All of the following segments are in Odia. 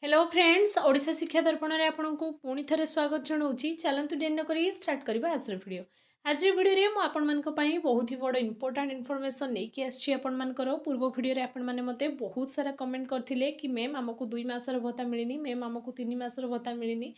हेलो फ्रेंड्स ओडिशा शिक्षा दर्पण में आपन को पुणी थे स्वागत जनाऊँगी। चलतु डेन कर स्टार्ट करवा आज वीडियो। आज वीडियो में मुझे बहुत ही बड़ इंपोर्टाट इनफॉरमेशन नहीं आसी। पूर्व वीडियो आपण मैंने मत बहुत सारा कमेंट करते कि मैम आमको 2 मासर भत्ता मिलनी, मैम आमको 3 मासर भत्ता मिलनी,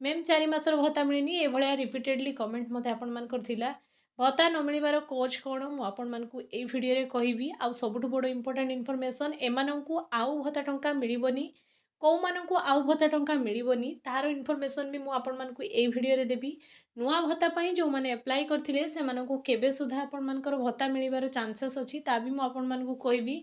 मैम 4 मासर भत्ता मिलनी, ये भाया रिपीटेडली कमेंट मत आपला भत्ता न मिलबार कोच कौन मुझे भिडियो कहबी। आउ सबुठ बड़ इंपोर्टाट इनफॉरमेशन एमानंकु आउ भत्ता टंका मिलबनी, कौमानंकु आउ भत्ता टंका मिलबनी तार इनफॉरमेशन भी मुझे ये वीडियो देवी। नुआ भत्ता पाई जो मैंने अप्लाई करथिले सेमानंकु केबे सुधा आपनकर भत्ता मिलबार चांसेस अछि ता भी मुझे कहबी।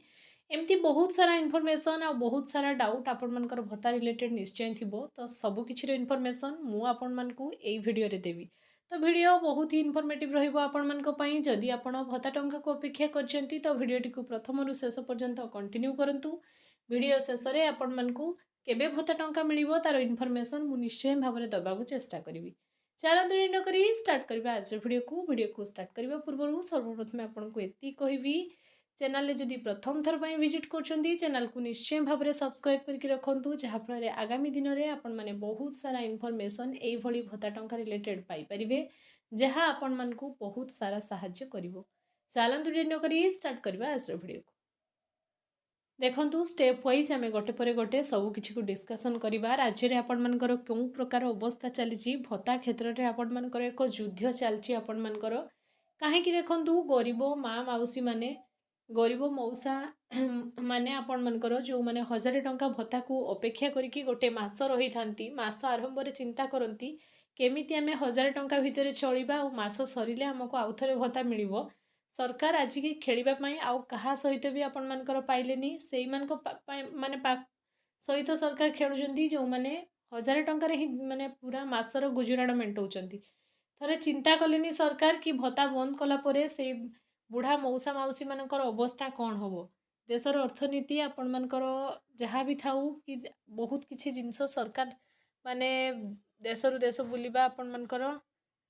एमती बहुत सारा इनफॉरमेशन आ बहुत सारा डाउट आपनकर भत्ता रिलेटेड निश्चय थिबो, तो सबु किछि इनफॉरमेशन मु आपनमानकु एई वीडियो रे देवी। तो वीडियो बहुत ही इनफॉर्मेटिव रहिबो आपनमानक पई। जदि आपण भत्ता टंका को अपेक्षा करछंती तो वीडियोटी को प्रथम रु शेष पर्यंत कंटिन्यू करंतु। वीडियो शेष रे आपनमानकु केबे भत्ता टंका मिलिबो तार इनफॉरमेशन मु निश्चय भाबरे दबाकू चेष्टा करिवि। चलतु डिनो करी स्टार्ट करबा आज वीडियो को स्टार्ट करबा पूर्व सर्वप्रथम आपनको एति कहबी, चैनल जदि प्रथम थर पर विजिट करछंती चैनल को निश्चय भाबरे सब्सक्राइब करके रखंतु, जहा फल आगामी दिन में आपण माने बहुत सारा इनफॉरमेशन एई भली भत्ता टंका रिलेटेड पाई परिबे, जहा आपण मानकु बहुत सारा सहाय्य करिवो। चलतु डिनो करी स्टार्ट करबा आज वीडियो को। देखंतु स्टेप वाइज आम गोटे पर गोटे सबकि को डिस्कसन करवा। राज्य में आपंकर क्यों प्रकार अवस्था चली भत्ता क्षेत्र में आपंकर एक युद्ध चलती आपंकर कहीं देखु गरीब माँ मौसी माने गरीब मौसा माने आपंकर जो मैंने 1000 टंका भत्ता को अपेक्षा करके गोटे मास रही था, मास आरंभ में चिंता करती केमी आम 1000 टंका भितर चलवा और मास सरिले आमको आउ थे भत्ता मिल। सरकार आज की खेलवाई आउ कहा सहित भी आपण मानकर पाइलेनी से माने सहित सरकार खेलुंट जो मैंने 1000 टंकार ही माने पूरा मासर गुजराण मेटाऊँच। थे चिंता कलेनी सरकार कि भत्ता बंद कलापर से बुढ़ा मौसा मौसी मानकर अवस्था कौन हम। देशर अर्थनीति आपण मानकर जहाँ भी थाऊ कि बहुत किसी जिनस सरकार माने देश रु देश बुलवा आपण मानकर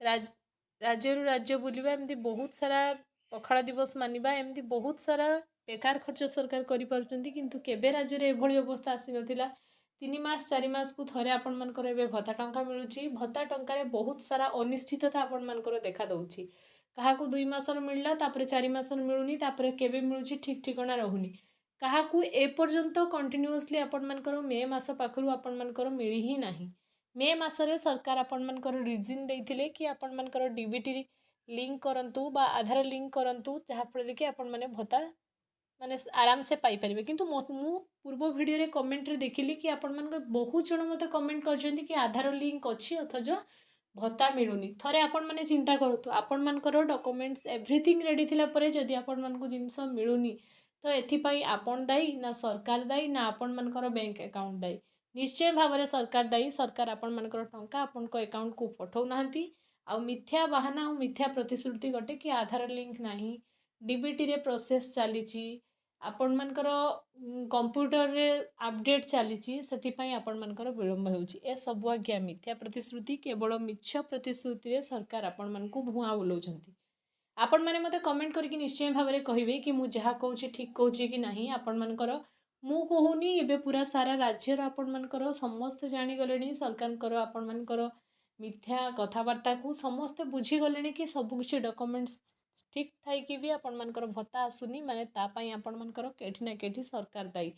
राज्य रु राज्य बुलवा एमती बहुत सारा पखाड़ दिवस मानिबा एमती बहुत सारा बेकार खर्च सरकार करिपारुचंती, किंतु केबे राज्य रे एभली अवस्था आसी नथिला। 3 मास 4 मास को थरे आपण मानकर एबे भत्ता टंका मिलुची। भत्ता टंका रे बहुत सारा अनिश्चितता आपण मानकर देखा दउची। काहाकू 2 मासर मिलला तापरे 4 मासर मिलुनी, तापरे केबे मिलुची ठीक ठिकाना रहुनी। काहाकू ए पर्यंत कंटिन्यूअसली आपण मानकर मे मास पाखरु आपण मानकर मिली ही नाही। मे मासरे सरकार आपण मानकर रीजन देइथिले कि आपण मानकर डीबीटी लिंक करंतु बा आधार लिंक करंतु, जहाँफल कि आपण मैंने भत्ता माने आराम से पाई परिबे। किंतु मु पूर्व वीडियो रे कमेंट रे देखिली कि आपण मानक बहुत जन मते कमेंट करछन्ती कि आधार लिंक अछि अथच भत्ता मिलुनी। थरे आपण माने चिंता करतु आपण मानकर डॉक्यूमेंट्स एवरीथिंग रेडी थिला परे जदि आपण मानक जिंस मिलुनी तो एथिपाई आपण दायी ना सरकार दायी ना आपण मानकर बैंक अकाउंट दायी। निश्चय भाव में सरकार दायी। सरकार आपण मानकर टंका आपण को अकाउंट को पठाउ नाहंती। आउ मिथ्या बाहाना और मिथ्या प्रतिश्रुति गोटे कि आधार लिंक नहीं, डीबीटी रे प्रोसेस चली आपण मानकर कंप्यूटर रे अपडेट चली से आपण मानकर विलंब होउची। ए सब आज्ञा मिथ्या प्रतिश्रुति, केवल मिछ प्रतिश्रुति रे सरकार आपण मानकु भुआ बुलाउछंती। आपण माने मते कमेंट करके निश्चय भाव में कहिबे कि मु जहा कहूची ठीक कहूची कि नहीं। आपण मानकर मु कहूनी एबे पूरा सारा राज्यर आपण मानकर समस्त जानी गलेनी सरकार आपण मानकर मिथ्या कथबार्ता को समस्ते बुझीगले कि सबकि डॉक्यूमेंट्स ठीक थाई कि भी आपण मानकर भत्ता आसुनी, माने तापाई आपण मानकर केठी ना केठी सरकार दायी।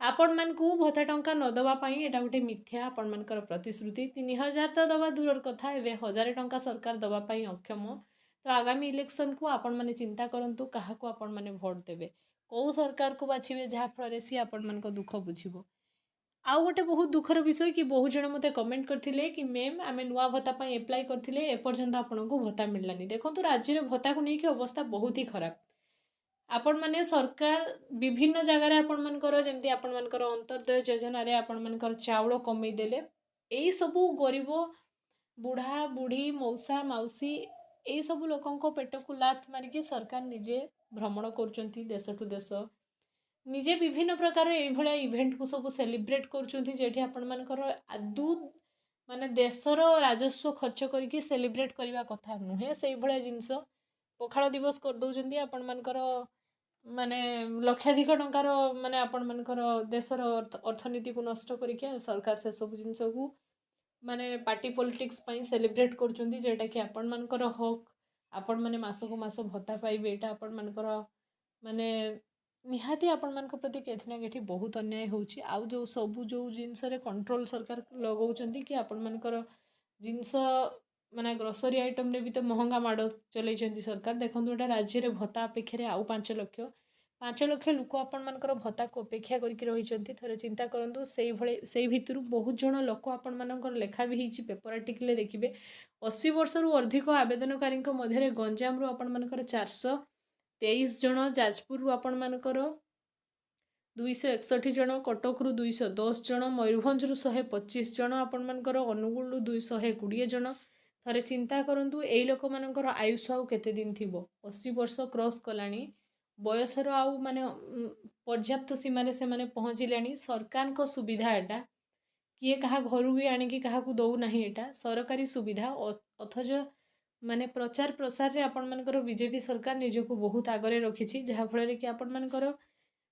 आपण मानकु भत्ता टंका न दबा पाई एटा गोटे मिथ्या आपण मानकर प्रतिश्रुति। 3000 तो दबा दूर कथा, एबे 1000 टंका सरकार दबा पाई अक्षम। तो आगामी इलेक्शन को आपण माने चिंता करंतु काहा को आपण माने वोट देबे, को सरकार को बाछिबे जहा फल सी आपण मानक दुख बुझिबो। आउ गोटे बहुत दुखर विषय कि बहुत जन मते कमेंट करथिले कि मैम आमे नुआ भत्ता पाई अप्लाई करथिले एपर्यंत आपनको भत्ता मिललानी। देखंतु राज्य रे भत्ता को नेकी अवस्था बहुत ही खराब। आपण माने सरकार विभिन्न जगह रे आपण मानकर जेमति आपण मानकर अंत्योदय योजना रे आपण मानकर चाउल कमै देले। एई सबु गरीब बुढ़ा बुढ़ी मौसा मौसी एई सबु लोकंको पेट को लात मारिकी सरकार निजे भ्रमण करूचंती देश टू देश। निजे विभिन्न प्रकार ये इवेंट को सब सेलिब्रेट करुँच जेठी आपण मानकर आदु माने देशर राजस्व खर्च करके सेलिब्रेट करने कथा नुहे। से भाया जिनस पखाड़ दिवस कर दौरान आपण मानकर ମାନେ ଲକ୍ଷାଧିକ ଟଙ୍କାର ମାନେ ଆପଣମାନଙ୍କର ଦେଶର ଅର୍ଥନୀତିକୁ ନଷ୍ଟ କରିକି ସରକାର ସେସବୁ ଜିନିଷକୁ ମାନେ ପାର୍ଟି ପଲିଟିକ୍ସ ପାଇଁ ସେଲିବ୍ରେଟ୍ କରୁଛନ୍ତି, ଯେଉଁଟାକି ଆପଣମାନଙ୍କର ହକ୍। ଆପଣମାନେ ମାସକୁ ମାସ ଭତ୍ତା ପାଇବେ, ଏଇଟା ଆପଣମାନଙ୍କର ମାନେ ନିହାତି ଆପଣମାନଙ୍କ ପ୍ରତି କେଠି ନା କେଠି ବହୁତ ଅନ୍ୟାୟ ହେଉଛି। ଆଉ ଯେଉଁ ଜିନିଷରେ କଣ୍ଟ୍ରୋଲ ସରକାର ଲଗାଉଛନ୍ତି କି ଆପଣମାନଙ୍କର ଜିନିଷ ମାନେ ଗ୍ରୋସରୀ ଆଇଟମ୍ରେ ବି ତ ମହଙ୍ଗା ମାଡ଼ ଚଲେଇଛନ୍ତି ସରକାର। ଦେଖନ୍ତୁ ଏଇଟା ରାଜ୍ୟରେ ଭତ୍ତା ଅପେକ୍ଷାରେ ଆଉ 5 ଲକ୍ଷ ଲୋକ ଆପଣମାନଙ୍କର ଭତ୍ତାକୁ ଅପେକ୍ଷା କରିକି ରହିଛନ୍ତି। ଥରେ ଚିନ୍ତା କରନ୍ତୁ, ସେଇ ଭିତରୁ ବହୁତ ଜଣ ଲୋକ ଆପଣମାନଙ୍କର ଲେଖା ବି ହେଇଛି, ପେପର ଆର୍ଟିକଲରେ ଦେଖିବେ 80 ବର୍ଷରୁ ଅଧିକ ଆବେଦନକାରୀଙ୍କ ମଧ୍ୟରେ ଗଞ୍ଜାମରୁ ଆପଣମାନଙ୍କର 423 ଜଣ, ଯାଜପୁରରୁ ଆପଣମାନଙ୍କର 261 ଜଣ, କଟକରୁ 210 ଜଣ, ମୟୂରଭଞ୍ଜରୁ 125 ଜଣ, ଆପଣମାନଙ୍କର ଅନୁଗୁଳରୁ 220 ଜଣ। ଥରେ ଚିନ୍ତା କରନ୍ତୁ, ଏଇ ଲୋକମାନଙ୍କର ଆୟୁଷ ଆଉ କେତେ ଦିନ ଥିବ? 80 ବର୍ଷ କ୍ରସ୍ କଲାଣି, ବୟସର ଆଉ ମାନେ ପର୍ଯ୍ୟାପ୍ତ ସୀମାରେ ସେମାନେ ପହଞ୍ଚିଲେଣି। ସରକାରଙ୍କ ସୁବିଧା ଏଟା, କିଏ କାହା ଘରୁ ବି ଆଣିକି କାହାକୁ ଦେଉନାହିଁ। ଏଟା ସରକାରୀ ସୁବିଧା, ଅଥଚ ମାନେ ପ୍ରଚାର ପ୍ରସାରରେ ଆପଣମାନଙ୍କର ବିଜେପି ସରକାର ନିଜକୁ ବହୁତ ଆଗରେ ରଖିଛି, ଯାହାଫଳରେ କି ଆପଣମାନଙ୍କର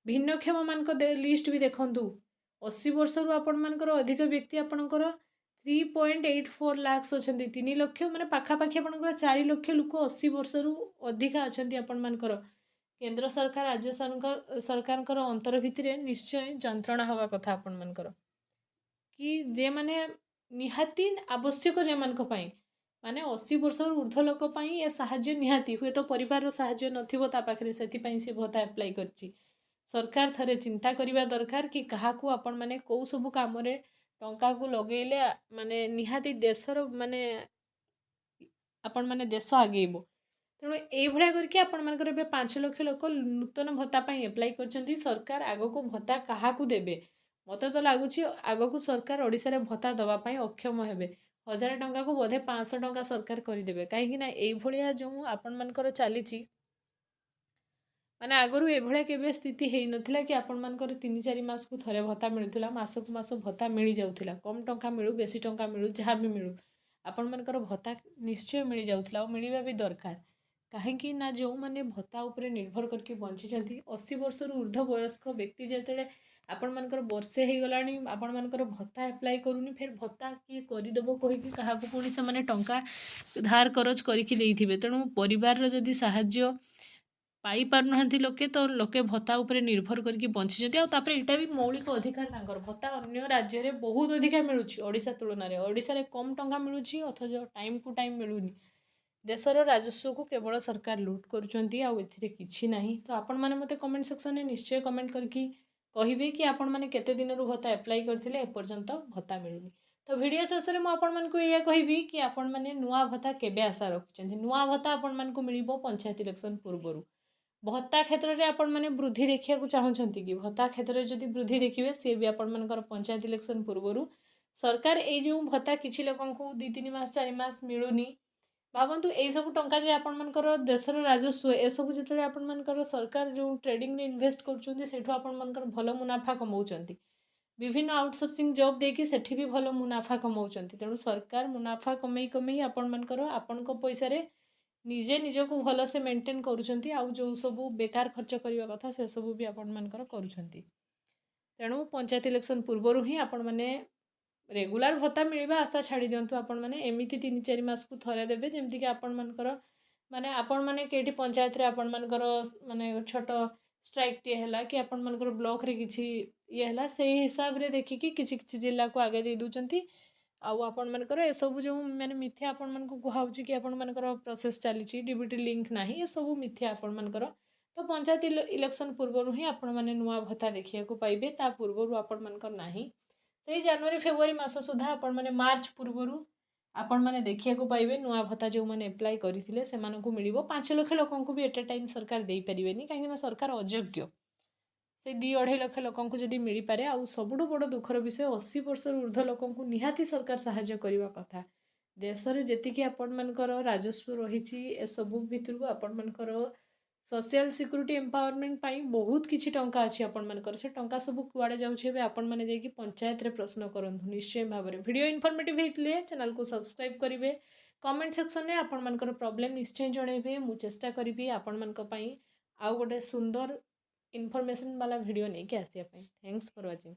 ଭିନ୍ନକ୍ଷମମାନଙ୍କ ଲିଷ୍ଟ ବି ଦେଖନ୍ତୁ। 80 ବର୍ଷରୁ ଆପଣମାନଙ୍କର ଅଧିକ ବ୍ୟକ୍ତି ଆପଣଙ୍କର 3.84 ଲାକ୍ସ ଅଛନ୍ତି, 3 ଲକ୍ଷ ମାନେ ପାଖାପାଖି ଆପଣଙ୍କର 4 ଲକ୍ଷ ଲୋକ 80 ବର୍ଷରୁ ଅଧିକା ଅଛନ୍ତି ଆପଣମାନଙ୍କର। କେନ୍ଦ୍ର ସରକାର ରାଜ୍ୟ ସରକାରଙ୍କର ଅନ୍ତର ଭିତରେ ନିଶ୍ଚୟ ଯନ୍ତ୍ରଣା ହେବା କଥା ଆପଣମାନଙ୍କର, କି ଯେମାନେ ନିହାତି ଆବଶ୍ୟକ ଯେମାନଙ୍କ ପାଇଁ, ମାନେ 80 ବର୍ଷରୁ ଉର୍ଦ୍ଧ୍ୱ ଲୋକ ପାଇଁ ଏ ସାହାଯ୍ୟ ନିହାତି। ହୁଏତ ପରିବାରର ସାହାଯ୍ୟ ନଥିବ ତା ପାଖରେ, ସେଥିପାଇଁ ସେ ଭତ୍ତା ଆପ୍ଲାଏ କରିଛି। ସରକାର ଥରେ ଚିନ୍ତା କରିବା ଦରକାର କି କାହାକୁ ଆପଣମାନେ କେଉଁ ସବୁ କାମରେ ଟଙ୍କାକୁ ଲଗେଇଲେ ମାନେ ନିହାତି ଦେଶର ମାନେ ଆପଣମାନେ ଦେଶ ଆଗେଇବ। ତେଣୁ ଏଇଭଳିଆ କରିକି ଆପଣମାନଙ୍କର ଏବେ 5 ଲକ୍ଷ ଲୋକ ନୂତନ ଭତ୍ତା ପାଇଁ ଆପ୍ଲାଏ କରିଛନ୍ତି। ସରକାର ଆଗକୁ ଭତ୍ତା କାହାକୁ ଦେବେ? ମୋତେ ତ ଲାଗୁଛି ଆଗକୁ ସରକାର ଓଡ଼ିଶାରେ ଭତ୍ତା ଦେବା ପାଇଁ ଅକ୍ଷମ ହେବେ। 1000 ଟଙ୍କାକୁ ବୋଧେ 500 ଟଙ୍କା ସରକାର କରିଦେବେ, କାହିଁକି ନା ଏଇଭଳିଆ ଯେଉଁ ଆପଣମାନଙ୍କର ଚାଲିଛି, ମାନେ ଆଗରୁ ଏଭଳିଆ କେବେ ସ୍ଥିତି ହେଇନଥିଲା କି ଆପଣମାନଙ୍କର 3-4 ମାସକୁ ଥରେ ଭତ୍ତା ମିଳୁଥିଲା। ମାସକୁ ମାସ ଭତ୍ତା ମିଳିଯାଉଥିଲା, କମ୍ ଟଙ୍କା ମିଳୁ ବେଶୀ ଟଙ୍କା ମିଳୁ ଯାହା ବି ମିଳୁ, ଆପଣମାନଙ୍କର ଭତ୍ତା ନିଶ୍ଚୟ ମିଳିଯାଉଥିଲା ଆଉ ମିଳିବା ବି ଦରକାର। କାହିଁକି ନା ଯେଉଁମାନେ ଭତ୍ତା ଉପରେ ନିର୍ଭର କରିକି ବଞ୍ଚିଛନ୍ତି, 80 ବର୍ଷରୁ ଉର୍ଦ୍ଧ୍ୱ ବୟସ୍କ ବ୍ୟକ୍ତି ଯେତେବେଳେ ଆପଣମାନଙ୍କର ବର୍ଷେ ହେଇଗଲାଣି ଆପଣମାନଙ୍କର ଭତ୍ତା ଆପ୍ଲାଏ କରୁନି, ଫେର ଭତ୍ତା କିଏ କରିଦେବ କହିକି କାହାକୁ ପୁଣି ସେମାନେ ଟଙ୍କା ଧାର କରଜ କରିକି ଦେଇଥିବେ। ତେଣୁ ପରିବାରର ଯଦି ସାହାଯ୍ୟ ପାଇପାରୁନାହାନ୍ତି ଲୋକେ, ତ ଲୋକେ ଭତ୍ତା ଉପରେ ନିର୍ଭର କରିକି ବଞ୍ଚିଛନ୍ତି। ଆଉ ତାପରେ ଏଇଟା ବି ମୌଳିକ ଅଧିକାର ତାଙ୍କର। ଭତ୍ତା ଅନ୍ୟ ରାଜ୍ୟରେ ବହୁତ ଅଧିକା ମିଳୁଛି ଓଡ଼ିଶା ତୁଳନାରେ। ଓଡ଼ିଶାରେ କମ୍ ଟଙ୍କା ମିଳୁଛି, ଅଥଚ ଟାଇମ୍ ଟୁ ଟାଇମ୍ ମିଳୁନି। ଦେଶର ରାଜସ୍ୱକୁ କେବଳ ସରକାର ଲୁଟ୍ କରୁଛନ୍ତି, ଆଉ ଏଥିରେ କିଛି ନାହିଁ। ତ ଆପଣମାନେ ମୋତେ କମେଣ୍ଟ ସେକ୍ସନରେ ନିଶ୍ଚୟ କମେଣ୍ଟ କରିକି କହିବେ କି ଆପଣମାନେ କେତେ ଦିନରୁ ଭତ୍ତା ଆପ୍ଲାଏ କରିଥିଲେ, ଏପର୍ଯ୍ୟନ୍ତ ଭତ୍ତା ମିଳୁନି। ତ ଭିଡ଼ିଓ ଶେଷରେ ମୁଁ ଆପଣମାନଙ୍କୁ ଏଇଆ କହିବି କି ଆପଣମାନେ ନୂଆ ଭତ୍ତା କେବେ ଆଶା ରଖିଛନ୍ତି? ନୂଆ ଭତ୍ତା ଆପଣମାନଙ୍କୁ ମିଳିବ ପଞ୍ଚାୟତ ଇଲେକ୍ସନ୍ ପୂର୍ବରୁ। ଭତ୍ତା କ୍ଷେତ୍ରରେ ଆପଣମାନେ ବୃଦ୍ଧି ଦେଖିବାକୁ ଚାହୁଁଛନ୍ତି କି? ଭତ୍ତା କ୍ଷେତ୍ରରେ ଯଦି ବୃଦ୍ଧି ଦେଖିବେ, ସିଏ ବି ଆପଣମାନଙ୍କର ପଞ୍ଚାୟତ ଇଲେକ୍ସନ୍ ପୂର୍ବରୁ। ସରକାର ଏଇ ଯେଉଁ ଭତ୍ତା କିଛି ଲୋକଙ୍କୁ 2-3 ମାସ 4 ମାସ ମିଳୁନି, ଭାବନ୍ତୁ ଏଇସବୁ ଟଙ୍କା ଯେ ଆପଣମାନଙ୍କର ଦେଶର ରାଜସ୍ୱ, ଏସବୁ ଯେତେବେଳେ ଆପଣମାନଙ୍କର ସରକାର ଯେଉଁ ଟ୍ରେଡ଼ିଂରେ ଇନଭେଷ୍ଟ କରୁଛନ୍ତି, ସେଠୁ ଆପଣମାନଙ୍କର ଭଲ ମୁନାଫା କମାଉଛନ୍ତି। ବିଭିନ୍ନ ଆଉଟସୋର୍ସିଂ ଜବ୍ ଦେଇକି ସେଠି ବି ଭଲ ମୁନାଫା କମାଉଛନ୍ତି। ତେଣୁ ସରକାର ମୁନାଫା କମେଇ ଆପଣମାନଙ୍କର ଆପଣଙ୍କ ପଇସାରେ ନିଜେ ନିଜକୁ ଭଲସେ ମେଣ୍ଟେନ୍ କରୁଛନ୍ତି, ଆଉ ଯେଉଁ ସବୁ ବେକାର ଖର୍ଚ୍ଚ କରିବା କଥା ସେସବୁ ବି ଆପଣମାନଙ୍କର କରୁଛନ୍ତି। ତେଣୁ ପଞ୍ଚାୟତ ଇଲେକ୍ସନ୍ ପୂର୍ବରୁ ହିଁ ଆପଣମାନେ ରେଗୁଲାର ଭତ୍ତା ମିଳିବା ଆଶା ଛାଡ଼ି ଦିଅନ୍ତୁ। ଆପଣମାନେ ଏମିତି 3-4 ମାସକୁ ଥରେ ଦେବେ, ଯେମିତିକି ଆପଣମାନଙ୍କର ମାନେ ଆପଣମାନେ କେଇଠି ପଞ୍ଚାୟତରେ ଆପଣମାନଙ୍କର ମାନେ ଛୋଟ ଷ୍ଟ୍ରାଇକ୍ଟିଏ ହେଲା କି ଆପଣମାନଙ୍କର ବ୍ଲକରେ କିଛି ଇଏ ହେଲା, ସେଇ ହିସାବରେ ଦେଖିକି କିଛି କିଛି ଜିଲ୍ଲାକୁ ଆଗେ ଦେଇ ଦେଉଛନ୍ତି। ଆଉ ଆପଣମାନଙ୍କର ଏସବୁ ଯେଉଁ ମାନେ ମିଥ୍ୟା ଆପଣମାନଙ୍କୁ କୁହାହେଉଛି କି ଆପଣମାନଙ୍କର ପ୍ରୋସେସ୍ ଚାଲିଛି, ଡିବିଟି ଲିଙ୍କ୍ ନାହିଁ, ଏସବୁ ମିଥ୍ୟା ଆପଣମାନଙ୍କର। ତ ପଞ୍ଚାୟତ ଇଲେକ୍ସନ୍ ପୂର୍ବରୁ ହିଁ ଆପଣମାନେ ନୂଆ ଭତ୍ତା ଦେଖିବାକୁ ପାଇବେ, ତା ପୂର୍ବରୁ ଆପଣମାନଙ୍କର ନାହିଁ। ସେଇ ଜାନୁଆରୀ ଫେବୃଆରୀ ମାସ ସୁଦ୍ଧା ଆପଣମାନେ ମାର୍ଚ୍ଚ ପୂର୍ବରୁ ଆପଣମାନେ ଦେଖିବାକୁ ପାଇବେ ନୂଆ ଭତ୍ତା ଯେଉଁମାନେ ଆପ୍ଲାଏ କରିଥିଲେ ସେମାନଙ୍କୁ ମିଳିବ। 5 ଲକ୍ଷ ଲୋକଙ୍କୁ ବି ଏଟ୍ ଏ ଟାଇମ୍ ସରକାର ଦେଇପାରିବେନି, କାହିଁକିନା ସରକାର ଅଯୋଗ୍ୟ। ସେ 2-2.5 ଲକ୍ଷ ଲୋକଙ୍କୁ ଯଦି ମିଳିପାରେ, ଆଉ ସବୁଠୁ ବଡ଼ ଦୁଃଖର ବିଷୟ 80 ବର୍ଷରୁ ଉର୍ଦ୍ଧ୍ୱ ଲୋକଙ୍କୁ ନିହାତି ସରକାର ସାହାଯ୍ୟ କରିବା କଥା। ଦେଶରେ ଯେତିକି ଆପଣମାନଙ୍କର ରାଜସ୍ୱ ରହିଛି, ଏସବୁ ଭିତରୁ ଆପଣମାନଙ୍କର ସୋସିଆଲ ସିକ୍ୟୁରିଟି ଏମ୍ପାୱାରମେଣ୍ଟ ପାଇଁ ବହୁତ କିଛି ଟଙ୍କା ଅଛି ଆପଣମାନଙ୍କର। ସେ ଟଙ୍କା ସବୁ କୁଆଡ଼େ ଯାଉଛି ଏବେ ଆପଣମାନେ ଯାଇକି ପଞ୍ଚାୟତରେ ପ୍ରଶ୍ନ କରନ୍ତୁ ନିଶ୍ଚୟ ଭାବରେ। ଭିଡ଼ିଓ ଇନଫର୍ମେଟିଭ୍ ହେଇଥିଲେ ଚ୍ୟାନେଲକୁ ସବସ୍କ୍ରାଇବ୍ କରିବେ। କମେଣ୍ଟ ସେକ୍ସନରେ ଆପଣମାନଙ୍କର ପ୍ରୋବ୍ଲେମ୍ ନିଶ୍ଚୟ ଜଣାଇବେ। ମୁଁ ଚେଷ୍ଟା କରିବି ଆପଣମାନଙ୍କ ପାଇଁ ଆଉ ଗୋଟେ ସୁନ୍ଦର ଇନଫର୍ମେସନ୍ ବାଲା ଭିଡ଼ିଓ ନେଇକି ଆସିବା ପାଇଁ। Thanks for watching.